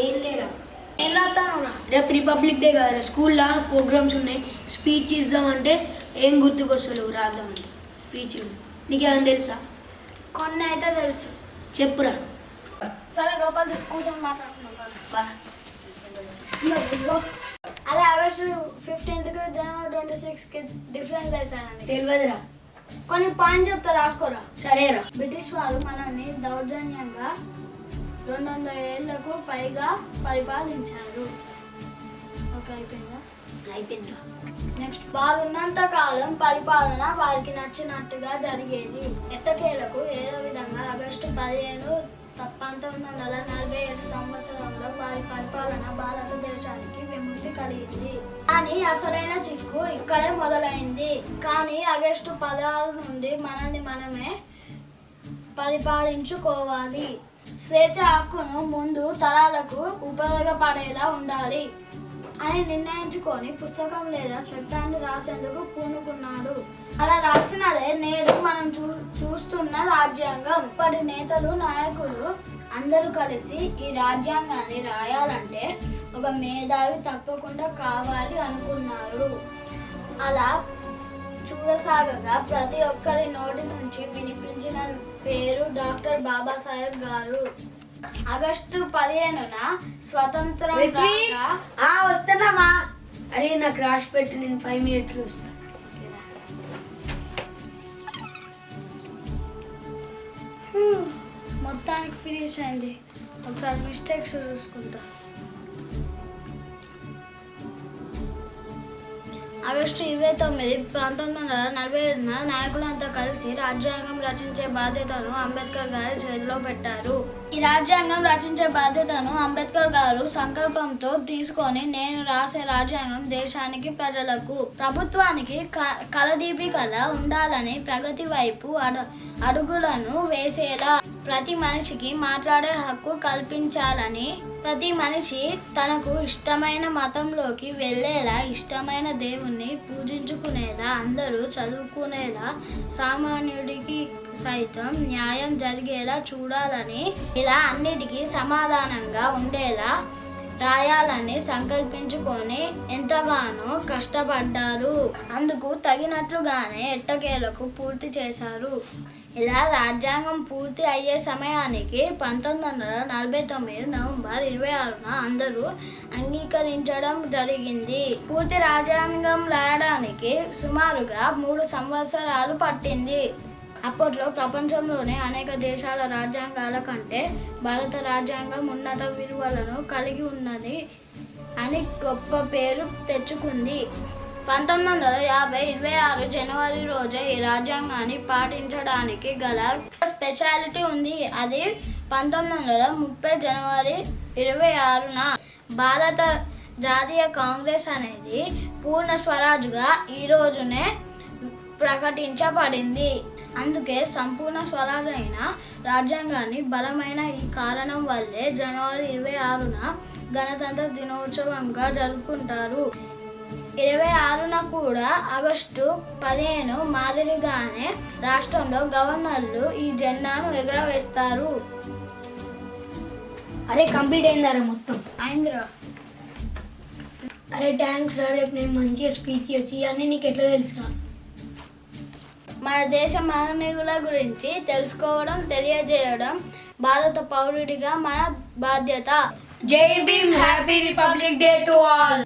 ఏం లేరా ఏం రాస్తాను రేపు రిపబ్లిక్ డే కదా స్కూల్లో ప్రోగ్రామ్స్ ఉన్నాయి స్పీచ్ ఇద్దామంటే ఏం గుర్తుకొస్తలేవు రాద్దామంటే స్పీచ్ నీకేమైనా తెలుసా కొన్ని అయితే తెలుసు చెప్పురా సరే లోపల కూర్చొని మాట్లాడుతున్నాం అదే ఆగస్టు 15th జనవరి 26కి డిఫరెన్స్ అవుతానండి తెలియదురా కొన్ని పాయింట్స్ చెప్తా రాసుకోరా సరేరా బ్రిటిష్ వారు మనల్ని దౌర్జన్యంగా 200 ఏళ్లకు పైగా పరిపాలించారు ఓకే అయిపోయిందిరా నెక్స్ట్ వారు ఉన్నంత కాలం పరిపాలన వారికి నచ్చినట్టుగా జరిగేది ఎట్టకేలకు ఏదో విధంగా ఆగస్టు 15 1947 సంవత్సరంలో వారి పరిపాలన భారతదేశానికి విముక్తి కలిగింది కానీ అసలైన చిక్కు ఇక్కడే మొదలైంది కానీ ఆగస్టు 16 నుండి మనల్ని మనమే పరిపాలించుకోవాలి స్వేచ్ఛ హక్కును ముందు తరాలకు ఉపయోగపడేలా ఉండాలి అని నిర్ణయించుకొని పుస్తకం లేదా చట్టాన్ని రాసేందుకు పూనుకున్నాడు అలా రాసినదే నేడు మనం చూస్తున్న రాజ్యాంగం ఇప్పటి నేతలు నాయకులు అందరూ కలిసి ఈ రాజ్యాంగాన్ని రాయాలంటే ఒక మేధావి తప్పకుండా కావాలి అనుకున్నారు అలా చూడసాగగా ప్రతి ఒక్కరి నోటి నుంచి వినిపించిన పేరు డాక్టర్ బాబాసాహెబ్ గారు ఆగస్టు 15న స్వతంత్రం వస్తున్నామా అరే నాకు రాసి పెట్టు నేను 5 minutes వస్తా మొత్తానికి ఫినిష్ అయింది ఒకసారి మిస్టేక్స్ చూసుకుంటా ఆగస్టు 29 1947న నాయకులంతా కలిసి రాజ్యాంగం రచించే బాధ్యతను అంబేద్కర్ గారి చేతిలో పెట్టారు ఈ రాజ్యాంగం రచించే బాధ్యతను అంబేద్కర్ గారు సంకల్పంతో తీసుకొని నేను రాసే రాజ్యాంగం దేశానికి ప్రజలకు ప్రభుత్వానికి కలదీపికలా ఉండాలని ప్రగతి వైపు అడుగులను వేసేలా ప్రతి మనిషికి మాట్లాడే హక్కు కల్పించాలని ప్రతి మనిషి తనకు ఇష్టమైన మతంలోకి వెళ్ళేలా ఇష్టమైన దేవుణ్ణి పూజించుకునేలా అందరూ చదువుకునేలా సామాన్యుడికి సైతం న్యాయం జరిగేలా చూడాలని ఇలా అన్నిటికీ సమాధానంగా ఉండేలా రాయాలని సంకల్పించుకొని ఎంతగానో కష్టపడ్డారు అందుకు తగినట్లుగానే ఎట్టకేలకు పూర్తి చేశారు ఇలా రాజ్యాంగం పూర్తి అయ్యే సమయానికి 1949 నవంబర్ 26న అందరూ అంగీకరించడం జరిగింది పూర్తి రాజ్యాంగం రాయడానికి సుమారుగా 3 సంవత్సరాలు పట్టింది అప్పట్లో ప్రపంచంలోనే అనేక దేశాల రాజ్యాంగాల కంటే భారత రాజ్యాంగం ఉన్నత విలువలను కలిగి ఉన్నది అని గొప్ప పేరు తెచ్చుకుంది 1926 జనవరి రోజే ఈ రాజ్యాంగాన్ని పాటించడానికి గల స్పెషాలిటీ ఉంది అది 1930 జనవరి 26న భారత జాతీయ కాంగ్రెస్ అనేది పూర్ణ స్వరాజ్గా ఈ రోజునే ప్రకటించబడింది అందుకే సంపూర్ణ స్వరాజ్ అయిన రాజ్యాంగాన్ని బలమైన ఈ కారణం వల్లే జనవరి 26న గణతంత్ర దినోత్సవంగా జరుపుకుంటారు 26న కూడా ఆగస్టు 15 మాదిరిగానే రాష్ట్రంలో గవర్నర్లు ఈ జెండాను ఎగురవేస్తారు అరే కంప్లీట్ అయిందారా మొత్తం అయిందిరా అరే థ్యాంక్స్ రా రేపు నేను మంచిగా స్పీచ్ వచ్చి అన్నీ నీకు ఎట్లా తెలుసురా మన దేశ మహనీయుల గురించి తెలుసుకోవడం తెలియజేయడం భారత పౌరుడిగా మన బాధ్యత జై Bhim happy republic day to all